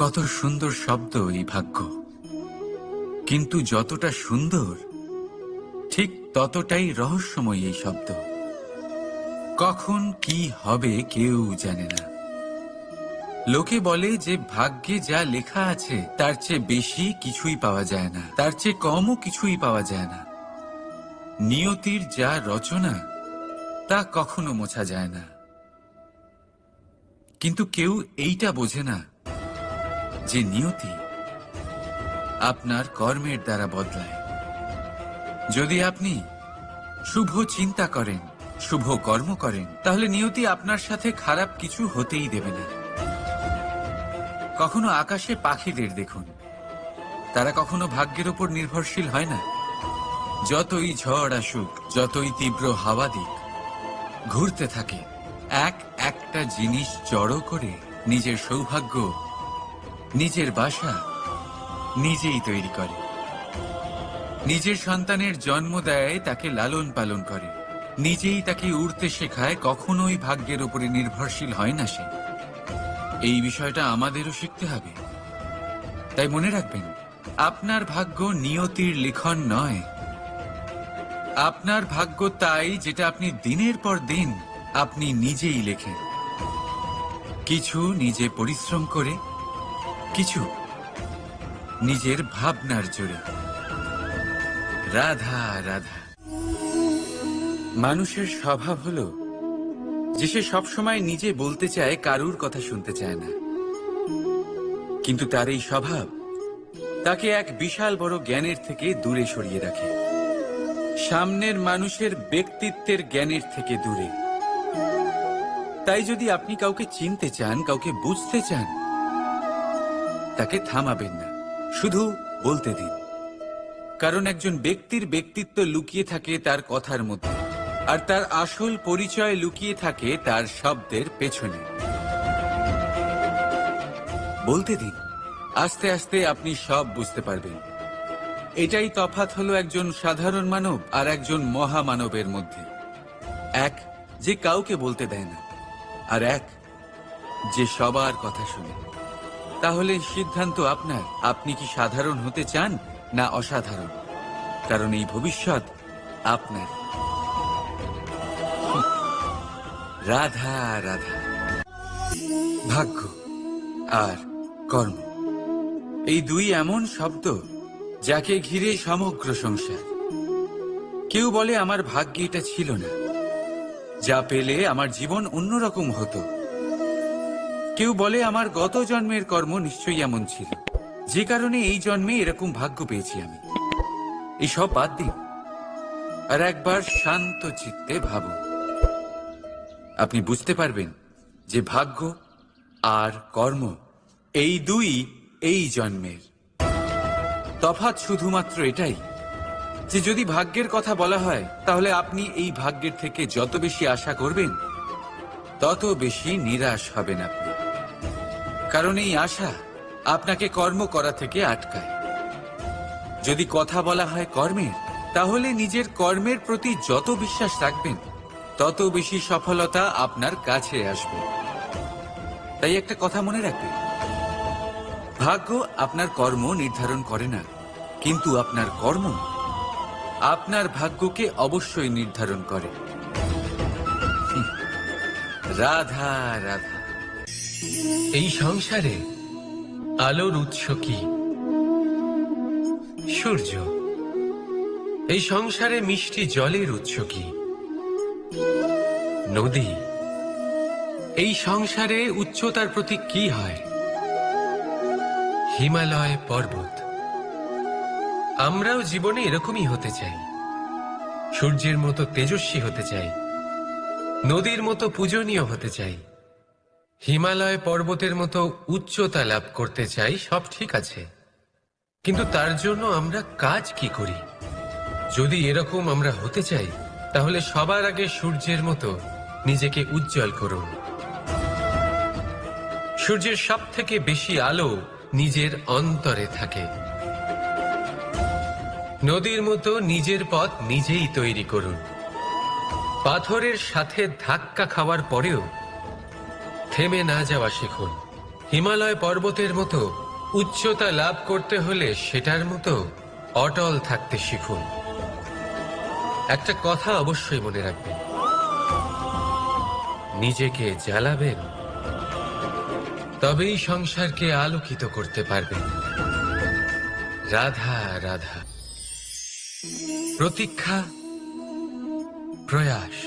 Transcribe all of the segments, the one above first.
কত সুন্দর শব্দ এই ভাগ্য, কিন্তু যতটা সুন্দর ঠিক ততটাই রহস্যময় এই শব্দ। কখন কি হবে কেউ জানে না। লোকে বলে যে ভাগ্যে যা লেখা আছে তার চেয়ে বেশি কিছুই পাওয়া যায় না, তার চেয়ে কমও কিছুই পাওয়া যায় না। নিয়তির যা রচনা তা কখনো মোছা যায় না। কিন্তু কেউ এইটা বোঝে না যে নিয়তি আপনার কর্মের দ্বারা বদলায়। যদি আপনি শুভ চিন্তা করেন, শুভ কর্ম করেন, তাহলে নিয়তি আপনার সাথে খারাপ কিছু হতেই দেবে না। কখনো আকাশে পাখিদের দেখুন, তারা কখনো ভাগ্যের উপর নির্ভরশীল হয় না। যতই ঝড় আসুক, যতই তীব্র হাওয়া দিক, ঘুরতে থাকে, একটা জিনিস জড়ো করে নিজের সৌভাগ্য, নিজের বাসা নিজেই তৈরি করে। নিজের সন্তানের জন্ম দেয়, তাকে লালন পালন করে, নিজেই তাকে উড়তে শেখায়, কখনোই ভাগ্যের উপরে নির্ভরশীল হয় না সে। এই বিষয়টা আমাদেরও শিখতে হবে। তাই মনে রাখবেন, আপনার ভাগ্য নিয়তির লিখন নয়। আপনার ভাগ্য তাই যেটা আপনি দিনের পর দিন আপনি নিজেই লেখেন। কিছু নিজে পরিশ্রম করে, কিছু নিজের ভাবনার জোরে। রাধা রাধা। মানুষের স্বভাব হলো যে সে সবসময় নিজে বলতে চায়, কারুর কথা শুনতে চায় না। কিন্তু তার এই স্বভাব তাকে এক বিশাল বড় জ্ঞানের থেকে দূরে সরিয়ে রাখে, সামনের মানুষের ব্যক্তিত্বের জ্ঞানের থেকে দূরে। তাই যদি আপনি কাউকে চিনতে চান, কাউকে বুঝতে চান, তাকে থামাবেন না, শুধু বলতে দিন। কারণ একজন ব্যক্তির ব্যক্তিত্ব লুকিয়ে থাকে তার কথার মধ্যে, আর তার আসল পরিচয় লুকিয়ে থাকে তার শব্দের পেছনে। বলতে দিন, আস্তে আস্তে আপনি সব বুঝতে পারবেন। এটাই তফাৎ হলো একজন সাধারণ মানব আর একজন মহামানবের মধ্যে। এক যে কাউকে বলতে দেয় না, আর এক যে সবার কথা শুনে। তাহলে সিদ্ধান্ত আপনার, আপনি কি সাধারণ হতে চান না অসাধারণ? কারণ এই ভবিষ্যৎ আপনার। রাধা রাধা। ভাগ্য আর কর্ম, এই দুই এমন শব্দ যাকে ঘিরে সমগ্র সংসার। কেউ বলে আমার ভাগ্যে এটা ছিল না, যা পেলে আমার জীবন অন্যরকম হতো। কেউ বলে আমার গত জন্মের কর্ম নিশ্চয়ই এমন ছিল, যে কারণে এই জন্মে এরকম ভাগ্য পেয়েছি আমি। এসব বাদ দিন আর একবার শান্ত চিত্তে ভাবুন। আপনি বুঝতে পারবেন যে ভাগ্য আর কর্ম এই দুই এই জন্মের। তফাৎ শুধুমাত্র এটাই যে যদি ভাগ্যের কথা বলা হয়, তাহলে আপনি এই ভাগ্যের থেকে যত বেশি আশা করবেন তত বেশি নিরাশ হবেন আপনি। কারণ এই আশা আপনাকে কর্ম করা থেকে আটকায়। যদি কথা বলা হয় কর্মের, তাহলে নিজের কর্মের প্রতি যত বিশ্বাস রাখবেন তত বেশি সফলতা আপনার কাছে আসবে। তাই একটা কথা মনে রাখবেন, ভাগ্য আপনার কর্ম নির্ধারণ করে না, কিন্তু আপনার কর্ম আপনার ভাগ্যকে অবশ্যই নির্ধারণ করে। রাধা রাধা। এই সংসারে আলোর উৎস কি? সূর্য। এই সংসারে মিষ্টি জলের উৎস কি? নদী। এই সংসারে উচ্চতার প্রতীক কি হয়? হিমালয় পর্বত। আমরাও জীবনে এরকমই হতে চাই, সূর্যের মতো তেজস্বী হতে চাই, নদীর মতো পূজনীয় হতে চাই, হিমালয় পর্বতের মতো উচ্চতা লাভ করতে চাই। সব ঠিক আছে, কিন্তু তার জন্য আমরা কাজ কি করি? যদি এরকম আমরা হতে চাই, তাহলে সবার আগে সূর্যের মতো নিজেকে উজ্জ্বল করুন। সূর্যের সব থেকে বেশি আলো নিজের অন্তরে থাকে। নদীর মতো নিজের পথ নিজেই তৈরি করুন। পাথরের সাথে ধাক্কা খাওয়ার পরেও থেমে না যাওয়া শিখুন। হিমালয় পর্বতের মতো উচ্চতা লাভ করতে হলে সেটার মতো অটল থাকতে শিখুন। একটা কথা অবশ্যই মনে রাখবেন, নিজেকে জ্বালাবেন, তবেই সংসারকে আলোকিত করতে পারবেন। রাধা রাধা। প্রতীক্ষা, প্রয়াস,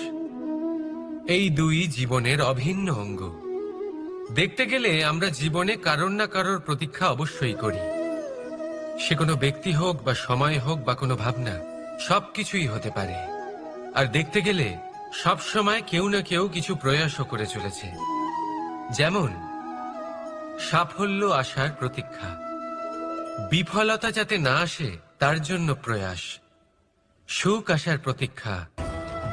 এই দুই জীবনের অভিন্ন অঙ্গ। দেখতে গেলে আমরা জীবনে কারোর না কারোর প্রতীক্ষা অবশ্যই করি। সে কোনো ব্যক্তি হোক বা সময় হোক বা কোনো ভাবনা, সবকিছুই হতে পারে। আর দেখতে গেলে সব সময় কেউ না কেউ কিছু প্রয়াসও করে চলেছে। যেমন সাফল্য আসার প্রতীক্ষা, বিফলতা যাতে না আসে তার জন্য প্রয়াস, সুখ আসার প্রতীক্ষা,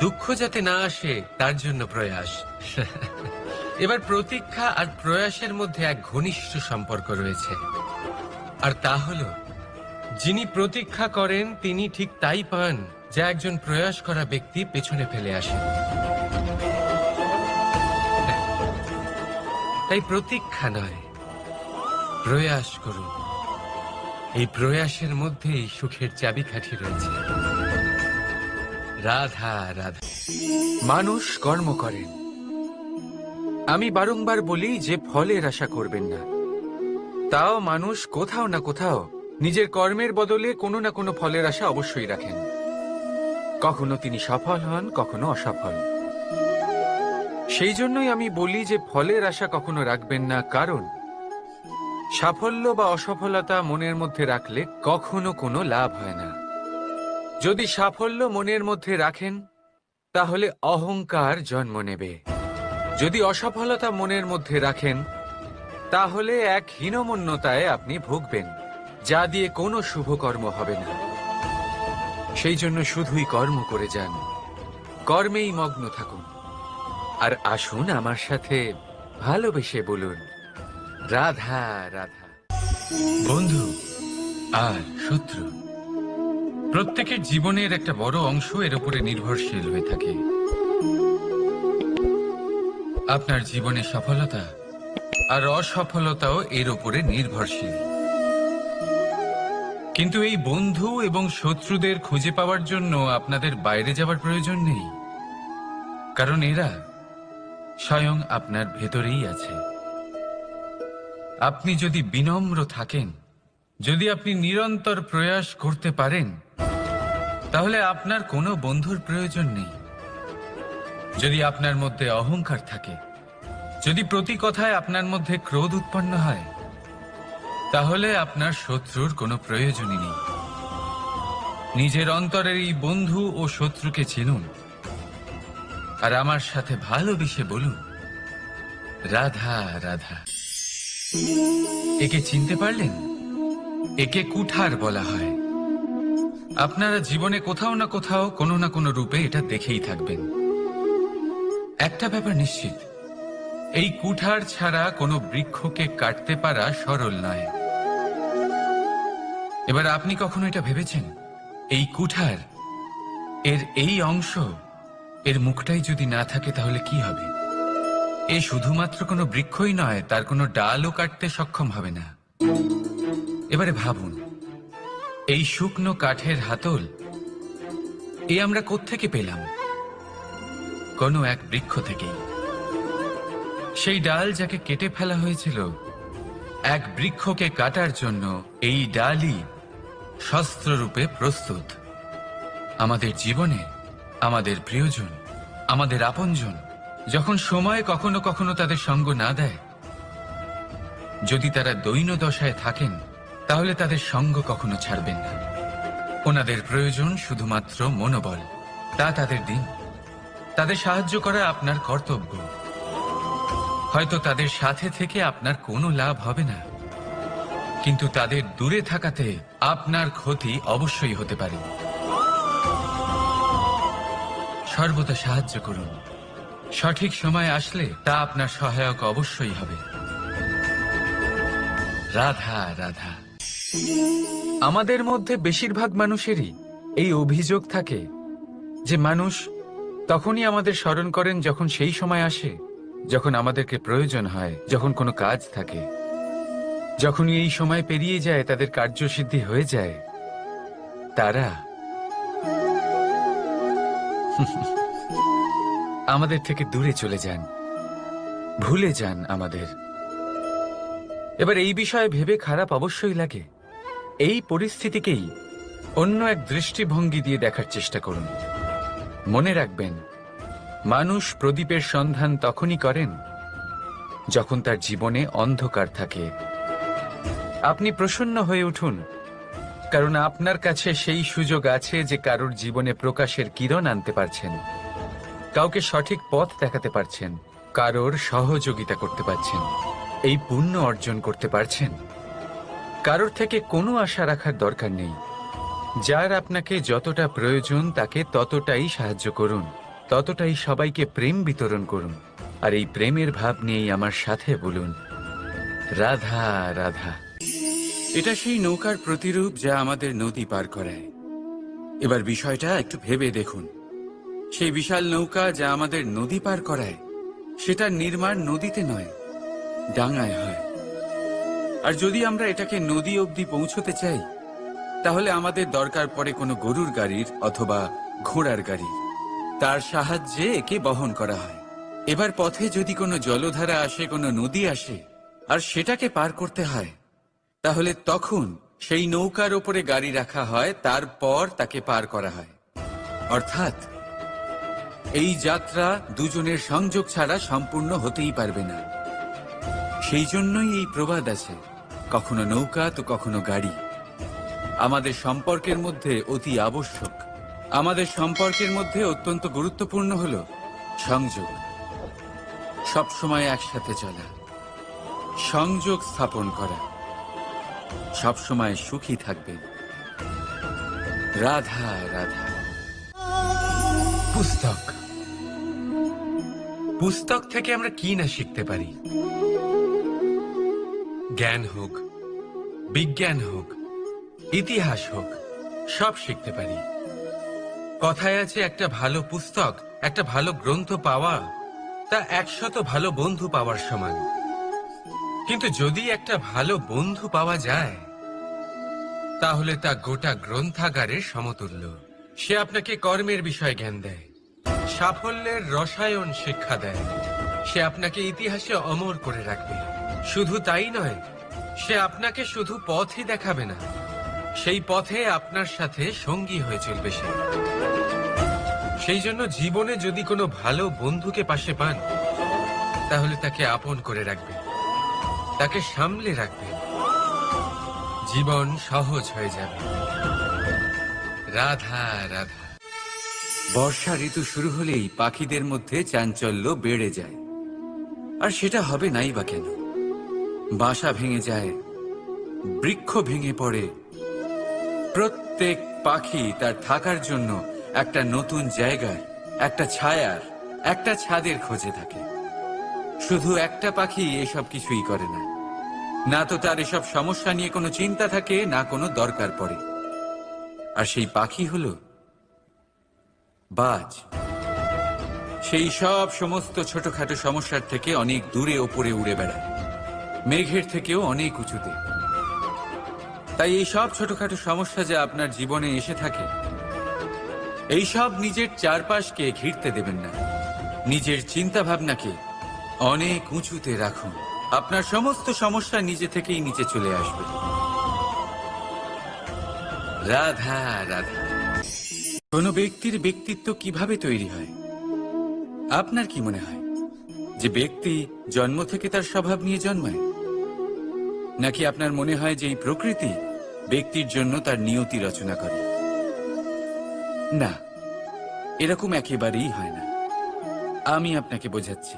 দুঃখ যাতে না আসে তার জন্য প্রয়াস। এবার প্রতীক্ষা আর প্রয়াসের মধ্যে এক ঘনিষ্ঠ সম্পর্ক রয়েছে, আর তা হল যিনি প্রতীক্ষা করেন তিনি ঠিক তাই পান যা একজন প্রয়াস করা ব্যক্তি পেছনে ফেলে আসেন। তাই প্রতীক্ষা নয়, প্রয়াস করুন। এই প্রয়াসের মধ্যেই সুখের চাবিকাঠি রয়েছে। রাধা রাধা। মানুষ কর্ম করেন। আমি বারংবার বলি যে ফলের আশা করবেন না। তাও মানুষ কোথাও না কোথাও নিজের কর্মের বদলে কোনো না কোনো ফলের আশা অবশ্যই রাখেন। কখনো তিনি সফল হন, কখনো অসফল। সেই জন্যই আমি বলি যে ফলের আশা কখনো রাখবেন না, কারণ সাফল্য বা অসফলতা মনের মধ্যে রাখলে কখনো কোনো লাভ হয় না। যদি সাফল্য মনের মধ্যে রাখেন তাহলে অহংকার জন্ম নেবে। যদি অসফলতা মনের মধ্যে রাখেন তাহলে এক হীনমন্যতায় আপনি ভুগবেন, যা দিয়ে কোনো শুভকর্ম হবে না। সেই জন্য শুধুই কর্ম করে যান, কর্মেই মগ্ন থাকুন। আর আসুন আমার সাথে ভালোবেসে বলুন, রাধা রাধা। বন্ধু আর শত্রু, প্রত্যেকের জীবনের একটা বড় অংশ এর উপরে নির্ভরশীল হয়ে থাকে। আপনার জীবনে সফলতা আর অসফলতাও এর উপরে নির্ভরশীল। কিন্তু এই বন্ধু এবং শত্রুদের খুঁজে পাওয়ার জন্য আপনাদের বাইরে যাওয়ার প্রয়োজন নেই, কারণ এরা স্বয়ং আপনার ভেতরেই আছে। আপনি যদি বিনম্র থাকেন, যদি আপনি নিরন্তর প্রয়াস করতে পারেন, তাহলে আপনার কোনো বন্ধুর প্রয়োজন নেই। যদি আপনার মধ্যে অহংকার থাকে, যদি প্রতি কথায় আপনার মধ্যে ক্রোধ উৎপন্ন হয়, তাহলে আপনার শত্রুর কোনো প্রয়োজনই নেই। নিজের অন্তরের এই বন্ধু ও শত্রুকে চিনুন, আর আমার সাথে ভালোবেসে বলুন, রাধা রাধা। একে চিনতে পারলেন? একে কুঠার বলা হয়। আপনারা জীবনে কোথাও না কোথাও কোনো না কোনো রূপে এটা দেখেই থাকবেন। একটা ব্যাপার নিশ্চিত, এই কুঠার ছাড়া কোনো বৃক্ষকে কাটতে পারা সরল নয়। এবার আপনি কখনো এটা ভেবেছেন, এই কুঠার, এর এই অংশ, এর মুখটাই যদি না থাকে তাহলে কি হবে? এ শুধুমাত্র কোনো বৃক্ষই নয়, তার কোনো ডালও কাটতে সক্ষম হবে না। এবারে ভাবুন, এই শুকনো কাঠের হাতল এ আমরা কোত্থেকে পেলাম? কোনো এক বৃক্ষ থেকেই। সেই ডাল যাকে কেটে ফেলা হয়েছিল এক বৃক্ষকে কাটার জন্য, এই ডালই শস্ত্ররূপে প্রস্তুত। আমাদের জীবনে আমাদের প্রিয়জন, আমাদের আপনজন যখন সময় কখনো কখনো তাদের সঙ্গ না দেয়, যদি তারা দৈন্য দশায় থাকেন, তাহলে তাদের সঙ্গ কখনো ছাড়বেন না। ওনাদের প্রয়োজন শুধুমাত্র মনোবল, তা তাদের দিন। তাদের সাহায্য করা আপনার কর্তব্য। হয়তো তাদের সাথে থেকে আপনার কোনো লাভ হবে না, কিন্তু তাদের দূরে থাকাতে আপনার ক্ষতি অবশ্যই হতে পারে। সর্বদা সাহায্য করুন। সঠিক সময় আসলে তা আপনার সহায়ক অবশ্যই হবে। রাধা রাধা। আমাদের মধ্যে বেশিরভাগ মানুষেরই এই অভিযোগ থাকে যে মানুষ তখনই আমাদের স্মরণ করেন যখন সেই সময় আসে যখন আমাদেরকে প্রয়োজন হয়, যখন কোনো কাজ থাকে। যখনই এই সময় পেরিয়ে যায়, তাদের কার্যসিদ্ধি হয়ে যায়, তারা আমাদের থেকে দূরে চলে যান, ভুলে যান আমাদের। এবার এই বিষয়ে ভেবে খারাপ অবশ্যই লাগে। এই পরিস্থিতিকেই অন্য এক দৃষ্টিভঙ্গি দিয়ে দেখার চেষ্টা করুন। মনে রাখবেন, মানুষ প্রদীপের সন্ধান তখনই করেন যখন তার জীবনে অন্ধকার থাকে। আপনি প্রসন্ন হয়ে উঠুন, কারণ আপনার কাছে সেই সুযোগ আছে যে কারোর জীবনে প্রকাশের কিরণ আনতে পারছেন, কাউকে সঠিক পথ দেখাতে পারছেন, কারোর সহযোগিতা করতে পারছেন, এই পুণ্য অর্জন করতে পারছেন। কারোর থেকে কোনো আশা রাখার দরকার নেই। যার আপনাকে যতটা প্রয়োজন তাকে ততটাই সাহায্য করুন, ততটাই সবাইকে প্রেম বিতরণ করুন। আর এই প্রেমের ভাব নিয়েই আমার সাথে বলুন, রাধা রাধা। এটা সেই নৌকার প্রতিরূপ যা আমাদের নদী পার করায়। এবার বিষয়টা একটু ভেবে দেখুন। সেই বিশাল নৌকা যা আমাদের নদী পার করায়, সেটার নির্মাণ নদীতে নয়, ডাঙায় হয়। আর যদি আমরা এটাকে নদী অবধি পৌঁছতে চাই, তাহলে আমাদের দরকার পড়ে কোনো গরুর গাড়ির অথবা ঘোড়ার গাড়ির। তার সাহায্যে একে বহন করা হয়। এবার পথে যদি কোনো জলধারা আসে, কোনো নদী আসে, আর সেটাকে পার করতে হয়, তাহলে তখন সেই নৌকার ওপরে গাড়ি রাখা হয়, তারপর তাকে পার করা হয়। অর্থাৎ এই যাত্রা দুজনের সংযোগ ছাড়া সম্পূর্ণ হতেই পারবে না। সেই জন্যই এই প্রবাদ আছে, কখনো নৌকা তো কখনো গাড়ি। আমাদের সম্পর্কের মধ্যে অতি আবশ্যক, আমাদের সম্পর্কের মধ্যে অত্যন্ত গুরুত্বপূর্ণ হল সংযোগ। সবসময় একসাথে চলা, সংযোগ স্থাপন করা। সবসময় সুখী থাকবেন। রাধা রাধা। পুস্তক, পুস্তক থেকে আমরা কি না শিখতে পারি। জ্ঞান হোক, বিজ্ঞান হোক, ইতিহাস হোক, সব শিখতে পারি। কথায় আছে, একটা ভালো পুস্তক, একটা ভালো গ্রন্থ পাওয়া তা 100 ভালো বন্ধু পাওয়ার সমান। কিন্তু যদি একটা ভালো বন্ধু পাওয়া যায়, তাহলে তা গোটা গ্রন্থাগারের সমতুল্য। সে আপনাকে কর্মের বিষয়ে জ্ঞান দেয়, সাফল্যের রসায়ন শিক্ষা দেয়, সে আপনাকে ইতিহাসে অমর করে রাখবে। শুধু তাই নয়, সে আপনাকে শুধু পথই দেখাবে না, সেই পথে আপনার সাথে সঙ্গী হয়ে চলবে সে। সেই জন্য জীবনে যদি কোনো ভালো বন্ধুকে পাশে পান, তাহলে তাকে আপন করে রাখবেন, তাকে সামলে রাখবেন, জীবন সহজ হয়ে যাবে। রাধা রাধা। বর্ষা ঋতু শুরু হলেই পাখিদের মধ্যে চাঞ্চল্য বেড়ে যায়। আর সেটা হবে নাই বা কেন? বাসা ভেঙে যায়, বৃক্ষ ভেঙে পড়ে, প্রত্যেক পাখি তার থাকার জন্য একটা নতুন জায়গার, একটা ছায়ার, একটা ছাদের খোঁজে থাকে। শুধু একটা পাখি এসব কিছুই করে না। না তো তার এসব সমস্যা নিয়ে কোনো চিন্তা থাকে, না কোনো দরকার পড়ে। আর সেই পাখি হলো বাজ। সেই সব সমস্ত ছোটখাটো সমস্যার থেকে অনেক দূরে ওপরে উড়ে বেড়ায়, মেঘের থেকেও অনেক উঁচুতে। তাই এই সব ছোটখাটো সমস্যা যা আপনার জীবনে এসে থাকে, এই সব নিজের চারপাশকে ঘিরতে দেবেন না। নিজের চিন্তা ভাবনাকে অনেক উঁচুতে রাখুন। আপনার সমস্ত সমস্যা নিজে থেকেই নিচে চলে আসবে। রাধা রাধা। কোনো ব্যক্তির ব্যক্তিত্ব কিভাবে তৈরি হয়? আপনার কি মনে হয় যে ব্যক্তি জন্ম থেকে তার স্বভাব নিয়ে জন্মায়? নাকি আপনার মনে হয় যে এই প্রকৃতি ব্যক্তির জন্য তার নিয়তি রচনা করে? না, এরকম একেবারেই হয় না। আমি আপনাকে বোঝাচ্ছি।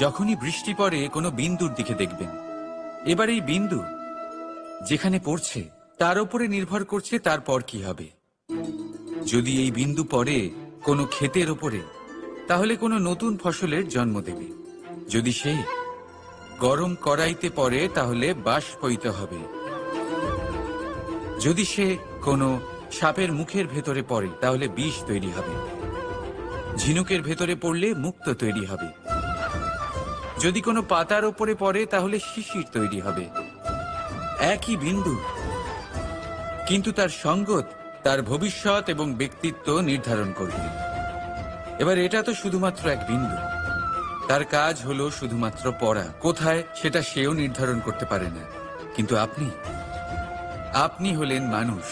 যখনই বৃষ্টি পড়ে কোনো বিন্দুর দিকে দেখবেন। এবার এই বিন্দু যেখানে পড়ছে তার উপরে নির্ভর করছে তারপর কি হবে। যদি এই বিন্দু পড়ে কোনো ক্ষেতের ওপরে, তাহলে কোনো নতুন ফসলের জন্ম দেবে। যদি সে গরম কড়াইতে পড়ে, তাহলে বাষ্পীত হবে। যদি সে কোনো সাপের মুখের ভেতরে পড়ে, তাহলে বিষ তৈরি হবে। ঝিনুকের ভেতরে পড়লে মুক্তো তৈরি হবে। যদি কোনো পাতার ওপরে পড়ে তাহলে শিশির তৈরি হবে, একই বিন্দু, কিন্তু তার সঙ্গত তার ভবিষ্যৎ এবং ব্যক্তিত্ব নির্ধারণ করবে। এবার এটা তো শুধুমাত্র এক বিন্দু, তার কাজ হলো শুধুমাত্র পড়া, কোথায় সেটা সেও নির্ধারণ করতে পারে না। কিন্তু আপনি হলেন মানুষ,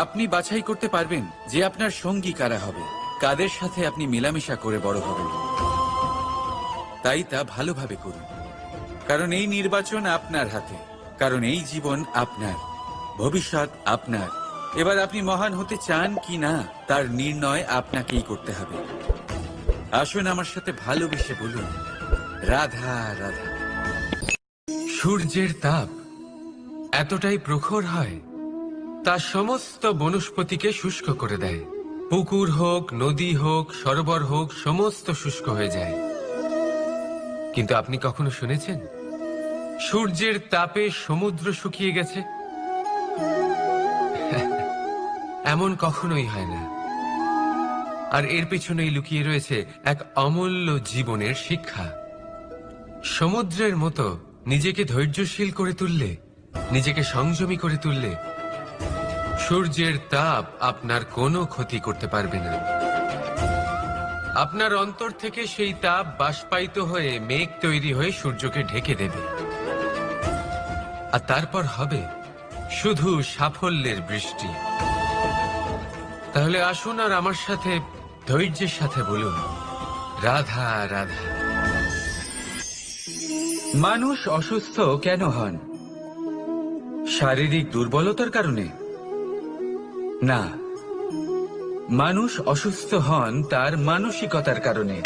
আপনি বাছাই করতে পারবেন যে আপনার সঙ্গী কারা হবে, কাদের সাথে আপনি মেলামেশা করে বড় হবেন। তাই তা ভালোভাবে করুন, কারণ এই নির্বাচন আপনার হাতে, কারণ এই জীবন আপনার, ভবিষ্যৎ আপনার। এবার আপনি মহান হতে চান কি না তার নির্ণয় আপনাকেই করতে হবে। আসুন আমার সাথে ভালোবেসে বলুন, রাধা রাধা। সূর্যের তাপ এতটাই প্রখর হয়, তা সমস্ত বনস্পতিকে শুষ্ক করে দেয়। পুকুর হোক, নদী হোক, সরোবর হোক, সমস্ত শুষ্ক হয়ে যায়। কিন্তু আপনি কখনো শুনেছেন সূর্যের তাপে সমুদ্র শুকিয়ে গেছে? এমন কখনোই হয় না। আর এর পেছনেই লুকিয়ে রয়েছে এক অমূল্য জীবনের শিক্ষা। সমুদ্রের মতো নিজেকে ধৈর্যশীল করে তুললে, নিজেকে সংযমী করে তুললে, সূর্যের তাপ আপনার কোনো ক্ষতি করতে পারবে না। আপনার অন্তর থেকে সেই তাপ বাষ্পায়িত হয়ে মেঘ তৈরি হয়ে সূর্যকে ঢেকে দেবে, আর তারপর হবে শুধু সাফল্যের বৃষ্টি। তাহলে আসুন আর আমার সাথে ধৈর্যের সাথে বলুন, রাধা রাধা। মানুষ অসুস্থ কেন হন? শারীরিক দুর্বলতার কারণে? না, মানুষ অসুস্থ হন তার মানসিকতার কারণে।